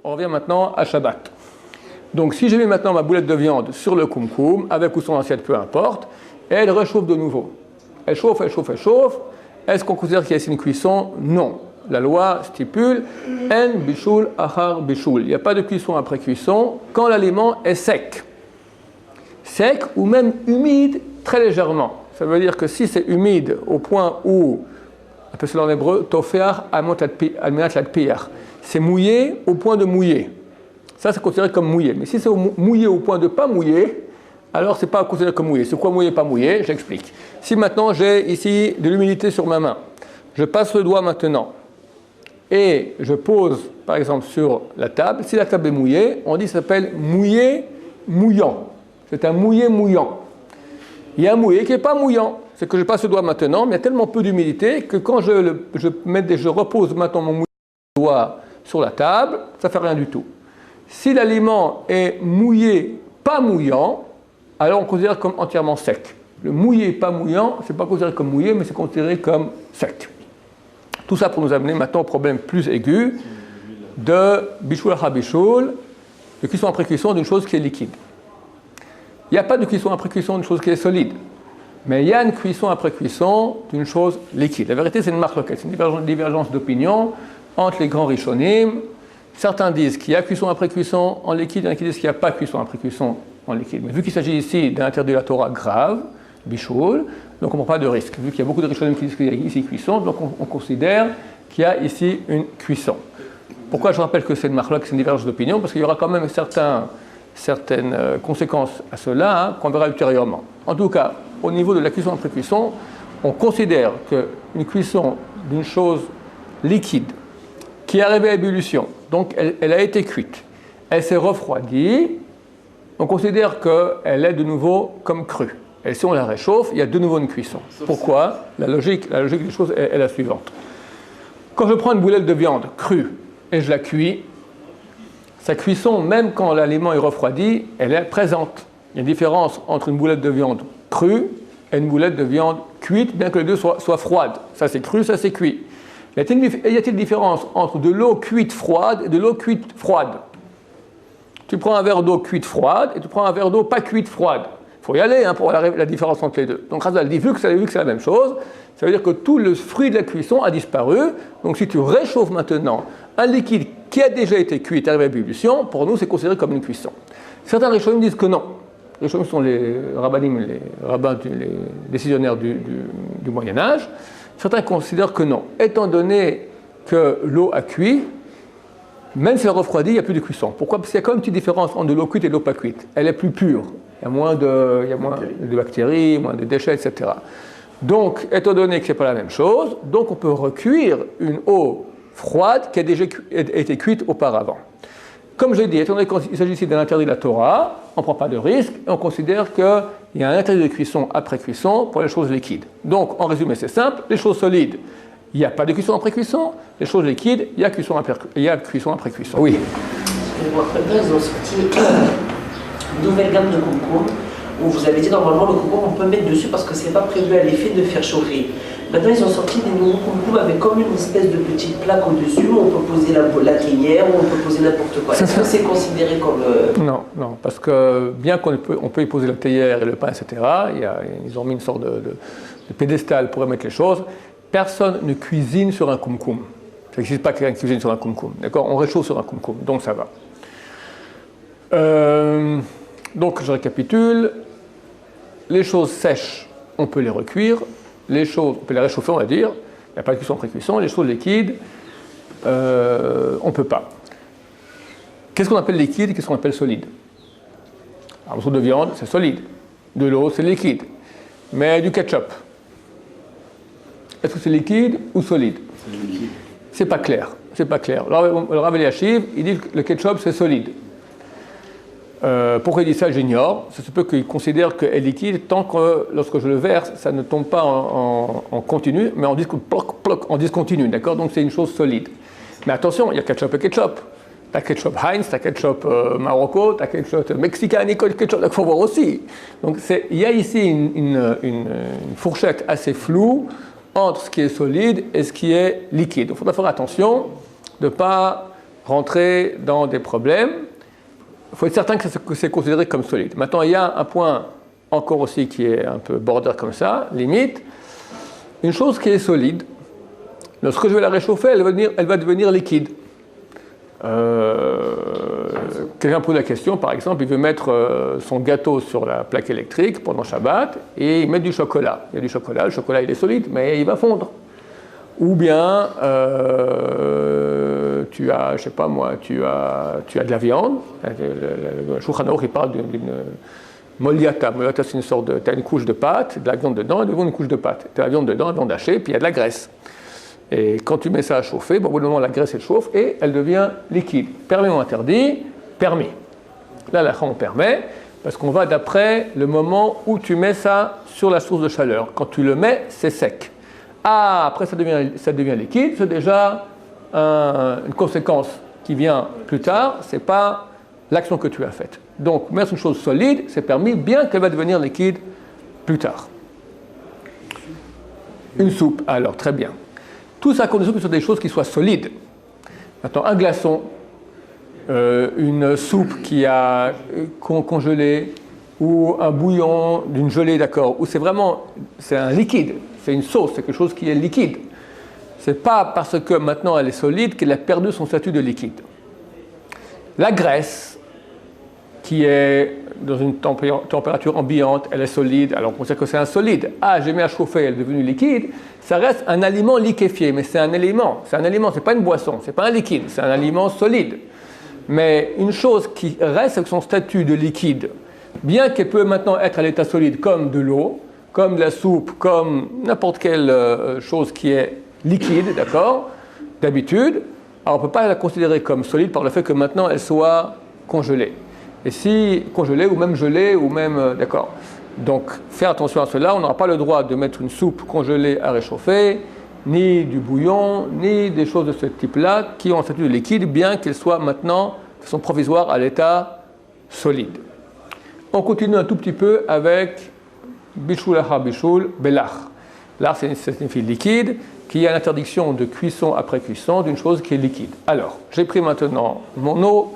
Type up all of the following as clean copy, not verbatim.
On revient maintenant à Shabbat. Donc si je mets maintenant ma boulette de viande sur le koum-koum, avec ou sans assiette, peu importe, et elle réchauffe de nouveau. Elle chauffe, elle chauffe, elle chauffe. Est-ce qu'on considère qu'il y a ici une cuisson? Non. La loi stipule en bishul achar bishul. Il n'y a pas de cuisson après cuisson quand l'aliment est sec. Sec ou même humide très légèrement. Ça veut dire que si c'est humide au point où, on appelle cela en hébreu, tofeach almenat ladpiach, c'est mouillé au point de mouiller. Ça, c'est considéré comme mouillé. Mais si c'est mouillé au point de pas mouiller, alors ce n'est pas considéré comme mouillé. C'est quoi mouillé, pas mouillé? J'explique. Si maintenant j'ai ici de l'humidité sur ma main, je passe le doigt maintenant et je pose par exemple sur la table. Si la table est mouillée, on dit que ça s'appelle mouillé mouillant. C'est un mouillé mouillant. Il y a un mouillé qui n'est pas mouillant. C'est que je passe le doigt maintenant, mais il y a tellement peu d'humidité que quand je repose maintenant mon doigt sur la table, ça ne fait rien du tout. Si l'aliment est mouillé, pas mouillant, alors on considère comme entièrement sec. Le mouillé, pas mouillant, ce n'est pas considéré comme mouillé, mais c'est considéré comme sec. Tout ça pour nous amener maintenant au problème plus aigu de bishul ha bishul, de cuisson après cuisson d'une chose qui est liquide. Il n'y a pas de cuisson après cuisson d'une chose qui est solide, mais il y a une cuisson après cuisson d'une chose liquide. La vérité, c'est une marloquette, c'est une divergence d'opinion entre les grands rishonim. Certains disent qu'il y a cuisson après cuisson en liquide, il y en a qui disent qu'il n'y a pas cuisson après cuisson en liquide. Mais vu qu'il s'agit ici d'un interdit de la Torah grave, bishul, donc on ne prend pas de risque. Vu qu'il y a beaucoup de rishonim qui disent qu'il y a ici cuisson, donc on considère qu'il y a ici une cuisson. Pourquoi je rappelle que c'est une marloquette, c'est une divergence d'opinion? Parce qu'il y aura quand même certaines conséquences à cela, qu'on verra ultérieurement. En tout cas, au niveau de la cuisson après cuisson, on considère qu'une cuisson d'une chose liquide qui est arrivée à ébullition, donc elle a été cuite, elle s'est refroidie, on considère qu'elle est de nouveau comme crue. Et si on la réchauffe, il y a de nouveau une cuisson. Pourquoi? La logique des choses est la suivante. Quand je prends une boulette de viande crue et je la cuis, sa cuisson, même quand l'aliment est refroidi, elle est présente. Il y a une différence entre une boulette de viande crue et une boulette de viande cuite, bien que les deux soient froides. Ça c'est cru, ça c'est cuit. Y a-t-il une différence entre de l'eau cuite froide et de l'eau cuite froide? Tu prends un verre d'eau cuite froide et tu prends un verre d'eau pas cuite froide. Il faut y aller pour la différence entre les deux. Donc Razal dit, vu que c'est la même chose, ça veut dire que tout le fruit de la cuisson a disparu. Donc si tu réchauffes maintenant un liquide qui a déjà été cuit et arrivé à ébullition, pour nous c'est considéré comme une cuisson. Certains rishonim disent que non. Les rishonim sont les rabbanim, les rabbins, les décisionnaires du Moyen-Âge. Certains considèrent que non. Étant donné que l'eau a cuit, même si elle refroidit, il n'y a plus de cuisson. Pourquoi? Parce qu'il y a quand même une petite différence entre de l'eau cuite et de l'eau pas cuite. Elle est plus pure. Il y a moins de bactéries, moins de déchets, etc. Donc, étant donné que ce n'est pas la même chose, donc on peut recuire une eau froide qui a déjà été cuite auparavant. Comme je l'ai dit, étant donné qu'il s'agit ici d'un interdit de la Torah, on ne prend pas de risque et on considère qu'il y a un interdit de cuisson après cuisson pour les choses liquides. Donc, en résumé, c'est simple, les choses solides, il n'y a pas de cuisson après cuisson, les choses liquides, il y a cuisson après cuisson. Oui. Ils ont sorti une nouvelle gamme de concours où vous avez dit normalement le concours on peut mettre dessus parce que c'est pas prévu à l'effet de faire chauffer. Maintenant ils ont sorti des nouveaux concours avec comme une espèce de petite plaque au-dessus où on peut poser la théière, où on peut poser n'importe quoi. Est-ce que c'est considéré comme... Non, parce que bien qu'on peut y poser la théière et le pain, etc., ils ont mis une sorte de pédestal pour y mettre les choses. Personne ne cuisine sur un koum-koum. Ça n'existe pas quelqu'un qui cuisine sur un koum-koum. D'accord? On réchauffe sur un koum-koum, donc ça va. Donc je récapitule. Les choses sèches, on peut les recuire. Les choses, on peut les réchauffer, on va dire. Il n'y a pas de cuisson après cuisson. Les choses liquides, on ne peut pas. Qu'est-ce qu'on appelle liquide et qu'est-ce qu'on appelle solide? Un morceau de viande, c'est solide. De l'eau, c'est liquide. Mais du ketchup, est-ce que c'est liquide ou solide? C'est liquide. C'est pas clair. C'est pas clair. Le Rav Eliashiv, il dit que le ketchup, c'est solide. Pourquoi il dit ça, j'ignore. Ça se peut qu'il considère qu'elle est liquide tant que lorsque je le verse, ça ne tombe pas en continu, mais en discontinu, d'accord? Donc c'est une chose solide. Mais attention, il y a ketchup et ketchup. T'as ketchup Heinz, t'as ketchup Marocco, t'as ketchup mexicain, ketchup, il faut voir aussi. Donc il y a ici une fourchette assez floue entre ce qui est solide et ce qui est liquide. Il faudra faire attention de ne pas rentrer dans des problèmes. Il faut être certain que c'est considéré comme solide. Maintenant, il y a un point encore aussi qui est un peu border comme ça, limite. Une chose qui est solide, lorsque je vais la réchauffer, elle va devenir liquide. Quelqu'un pose la question, par exemple, il veut mettre son gâteau sur la plaque électrique pendant Shabbat et il met du chocolat. Il y a du chocolat, le chocolat il est solide, mais il va fondre. Ou bien tu as, je sais pas moi, tu as de la viande. Le Shulchan Aruch il parle d'une moliata. Moliata c'est une sorte de, tu as une couche de pâte, de la viande dedans, et devant une couche de pâte. Tu as la viande dedans, la viande hachée, puis il y a de la graisse. Et quand tu mets ça à chauffer, bon, au bout d'un moment, la graisse elle chauffe et elle devient liquide. Permis ou interdit? Permis. Là, la on permet, parce qu'on va d'après le moment où tu mets ça sur la source de chaleur. Quand tu le mets, c'est sec. Ah, après ça devient liquide, c'est déjà une conséquence qui vient plus tard, c'est pas l'action que tu as faite. Donc, mettre une chose solide, c'est permis, bien qu'elle va devenir liquide plus tard. Une soupe, alors, très bien. Tout ça à condition que ce soit des choses qui soient solides. Maintenant, un glaçon, une soupe qui a congelé, ou un bouillon d'une gelée, d'accord, où c'est un liquide, c'est une sauce, c'est quelque chose qui est liquide. C'est pas parce que maintenant elle est solide qu'elle a perdu son statut de liquide. La graisse, qui est dans une température ambiante, elle est solide, alors on considère que c'est un solide. Ah, j'ai mis à chauffer, elle est devenue liquide. Ça reste un aliment liquéfié, mais c'est un aliment, c'est pas une boisson, c'est pas un liquide, c'est un aliment solide. Mais une chose qui reste avec son statut de liquide, bien qu'elle peut maintenant être à l'état solide comme de l'eau, comme de la soupe, comme n'importe quelle chose qui est liquide, d'accord, d'habitude, alors on ne peut pas la considérer comme solide par le fait que maintenant elle soit congelée. Et si congelée ou même gelée ou même, d'accord. Donc faire attention à cela, on n'aura pas le droit de mettre une soupe congelée à réchauffer, ni du bouillon, ni des choses de ce type-là qui ont un statut de liquide, bien qu'elles soient maintenant, de façon provisoire, à l'état solide. On continue un tout petit peu avec Bishul Achar Bishul Belach. Là, ça signifie liquide, qui a l'interdiction de cuisson après cuisson d'une chose qui est liquide. Alors, j'ai pris maintenant mon eau,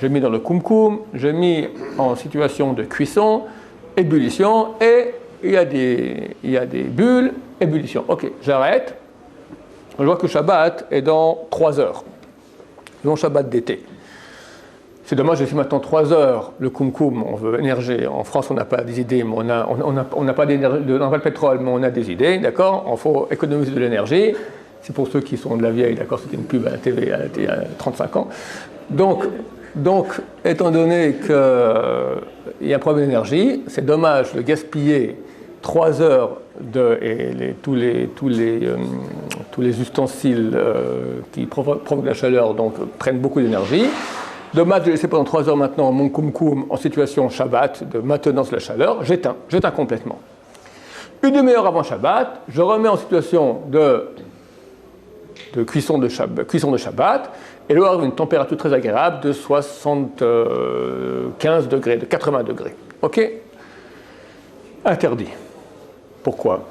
j'ai mis dans le kumkum, j'ai mis en situation de cuisson, ébullition, et il y a des bulles, ébullition. Ok, j'arrête. Je vois que Shabbat est dans 3 heures. Long Shabbat d'été. C'est dommage, j'ai fait maintenant 3 heures le kumkum, on veut énergie. En France, on n'a pas des idées, mais on n'a pas de pétrole, mais on a des idées, d'accord. Il faut économiser de l'énergie. C'est pour ceux qui sont de la vieille, d'accord, c'était une pub à la TV il y a 35 ans. Donc, étant donné qu'il y a un problème d'énergie, c'est dommage de gaspiller 3 heures et tous les ustensiles qui provoquent la chaleur donc, prennent beaucoup d'énergie. Dommage de laisser pendant 3 heures maintenant mon kumkum en situation Shabbat de maintenance de la chaleur, j'éteins complètement. Une demi-heure avant Shabbat, je remets en situation de cuisson de Shabbat, et là, une température très agréable de 75 degrés, de 80 degrés. Ok? Interdit. Pourquoi?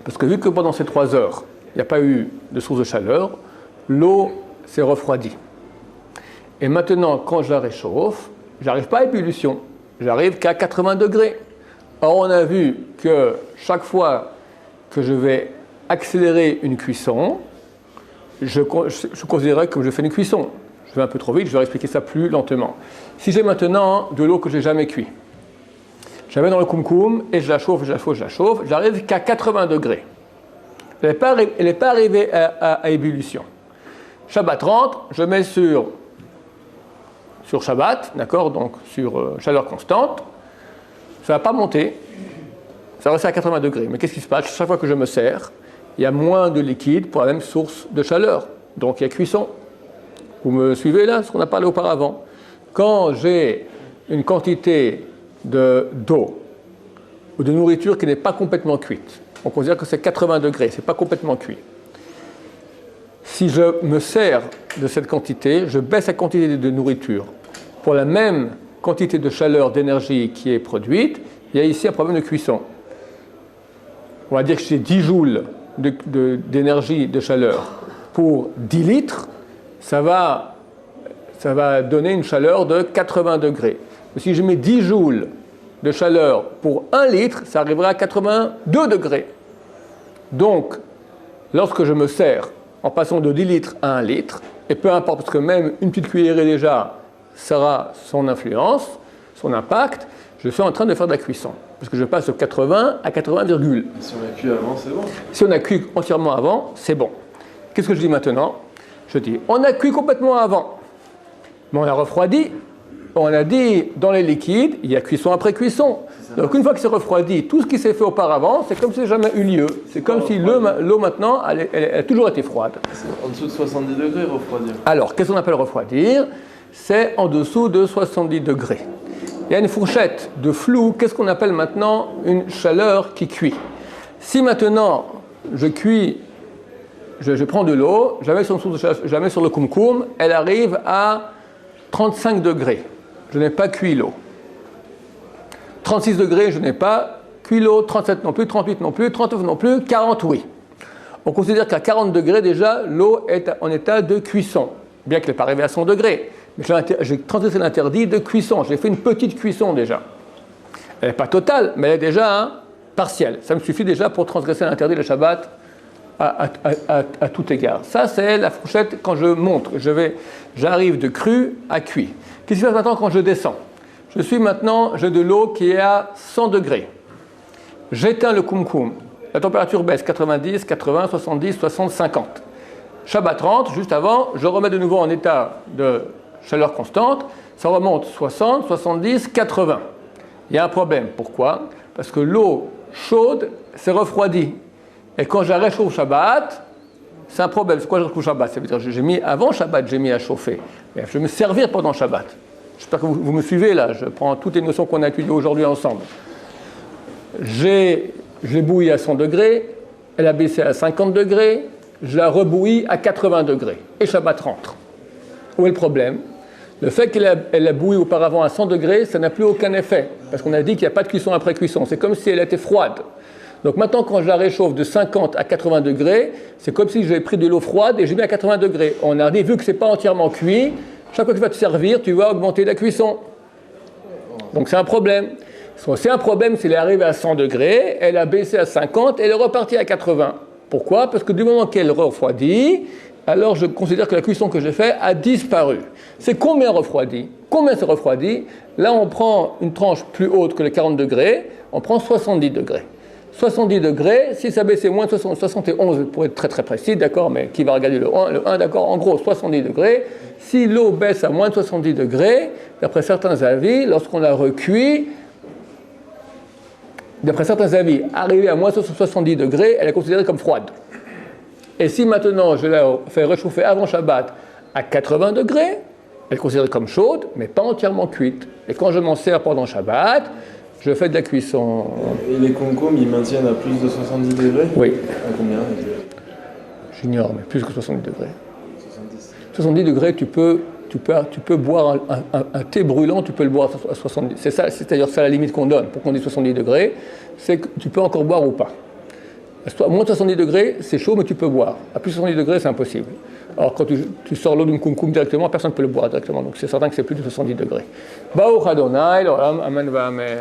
Parce que vu que pendant ces 3 heures, il n'y a pas eu de source de chaleur, l'eau s'est refroidie. Et maintenant, quand je la réchauffe, je n'arrive pas à ébullition, j'arrive qu'à 80 degrés. Or, on a vu que chaque fois que je vais accélérer une cuisson, je considérerais que je fais une cuisson. Je vais un peu trop vite, je vais expliquer ça plus lentement. Si j'ai maintenant de l'eau que je n'ai jamais cuit, je la mets dans le kumkum et je la chauffe, j'arrive qu'à 80 degrés. Elle n'est pas arrivée à ébullition. Shabbat rentre, je mets sur Shabbat, d'accord, donc sur chaleur constante, ça ne va pas monter, ça va rester à 80 degrés. Mais qu'est-ce qui se passe? Chaque fois que je me sers, il y a moins de liquide pour la même source de chaleur. Donc il y a cuisson. Vous me suivez là, ce qu'on a parlé auparavant. Quand j'ai une quantité d'eau ou de nourriture qui n'est pas complètement cuite, on considère que c'est 80 degrés, ce n'est pas complètement cuit. Si je me sers de cette quantité, je baisse la quantité de nourriture. Pour la même quantité de chaleur, d'énergie qui est produite, il y a ici un problème de cuisson. On va dire que j'ai 10 joules d'énergie, de chaleur pour 10 litres, ça va donner une chaleur de 80 degrés. Si je mets 10 joules de chaleur pour 1 litre, ça arrivera à 82 degrés. Donc, lorsque je me sers en passant de 10 litres à 1 litre, et peu importe, parce que même une petite cuillerée déjà, ça aura son influence, son impact, je suis en train de faire de la cuisson. Parce que je passe de 80 à 80, si on a cuit avant, c'est bon. Si on a cuit entièrement avant, c'est bon. Qu'est-ce que je dis maintenant? Je dis, on a cuit complètement avant, mais on a refroidi. On a dit, dans les liquides, il y a cuisson après cuisson. Donc une fois que c'est refroidi, tout ce qui s'est fait auparavant, c'est comme si ça n'a jamais eu lieu. C'est comme si l'eau maintenant, elle a toujours été froide. En dessous de 70 degrés, refroidir. Alors, qu'est-ce qu'on appelle refroidir? C'est en dessous de 70 degrés. Il y a une fourchette de flou. Qu'est-ce qu'on appelle maintenant une chaleur qui cuit? Si maintenant, je cuis, je prends de l'eau, je la mets sur le kumkum, elle arrive à 35 degrés. Je n'ai pas cuit l'eau. 36 degrés, je n'ai pas cuit l'eau. 37 non plus, 38 non plus, 39 non plus, 40 oui. On considère qu'à 40 degrés déjà, l'eau est en état de cuisson, bien qu'elle n'est pas arrivée à 100 degrés. Mais j'ai transgressé l'interdit de cuisson. J'ai fait une petite cuisson déjà. Elle n'est pas totale, mais elle est déjà partielle. Ça me suffit déjà pour transgresser l'interdit de Shabbat à tout égard. Ça, c'est la fourchette quand je monte. J'arrive de cru à cuit. Qu'est-ce qui se passe maintenant quand je descends? J'ai de l'eau qui est à 100 degrés. J'éteins le kumkum. La température baisse 90, 80, 70, 60, 50. Shabbat rentre, juste avant, je remets de nouveau en état de chaleur constante. Ça remonte 60, 70, 80. Il y a un problème. Pourquoi? Parce que l'eau chaude s'est refroidie. Et quand je la réchauffe Shabbat, c'est un problème. C'est quoi je réchauffe Shabbat? Ça veut dire que j'ai mis avant Shabbat, j'ai mis à chauffer. Mais je vais me servir pendant Shabbat. J'espère que vous me suivez là. Je prends toutes les notions qu'on a étudiées aujourd'hui ensemble. Je l'ai bouillie à 100 degrés, elle a baissé à 50 degrés, je la rebouillie à 80 degrés. Et Shabbat rentre. Où est le problème? Le fait qu'elle a bouilli auparavant à 100 degrés, ça n'a plus aucun effet. Parce qu'on a dit qu'il n'y a pas de cuisson après cuisson. C'est comme si elle était froide. Donc maintenant, quand je la réchauffe de 50 à 80 degrés, c'est comme si j'avais pris de l'eau froide et j'ai mis à 80 degrés. On a dit, vu que ce n'est pas entièrement cuit, chaque fois que tu vas te servir, tu vas augmenter la cuisson. Donc c'est un problème. C'est un problème s'il est arrivé à 100 degrés, elle a baissé à 50 et elle est repartie à 80. Pourquoi? Parce que du moment qu'elle refroidit, alors je considère que la cuisson que j'ai faite a disparu. C'est combien refroidi? Combien c'est refroidi? Là, on prend une tranche plus haute que les 40 degrés, on prend 70 degrés. 70 degrés, si ça baissait moins de 71 pour être très très précis, d'accord, mais qui va regarder le 1, d'accord, en gros 70 degrés. Si l'eau baisse à moins de 70 degrés, d'après certains avis, lorsqu'on la recuit, arrivée à moins de 70 degrés, elle est considérée comme froide. Et si maintenant je la fais réchauffer avant Shabbat à 80 degrés, elle est considérée comme chaude, mais pas entièrement cuite. Et quand je m'en sers pendant Shabbat, je fais de la cuisson. Et les kumkum, ils maintiennent à plus de 70 degrés? Oui. À combien? J'ignore, mais plus que 70 degrés. 70 degrés, tu peux boire un thé brûlant, tu peux le boire à 70. C'est ça, c'est-à-dire ça la limite qu'on donne pour qu'on dise 70 degrés, c'est que tu peux encore boire ou pas. À moins de 70 degrés, c'est chaud, mais tu peux boire. À plus de 70 degrés, c'est impossible. Alors, quand tu sors l'eau d'une kumkum directement, personne ne peut le boire directement. Donc, c'est certain que c'est plus de 70 degrés. Baruch Adonai, l'olam, amen va amen.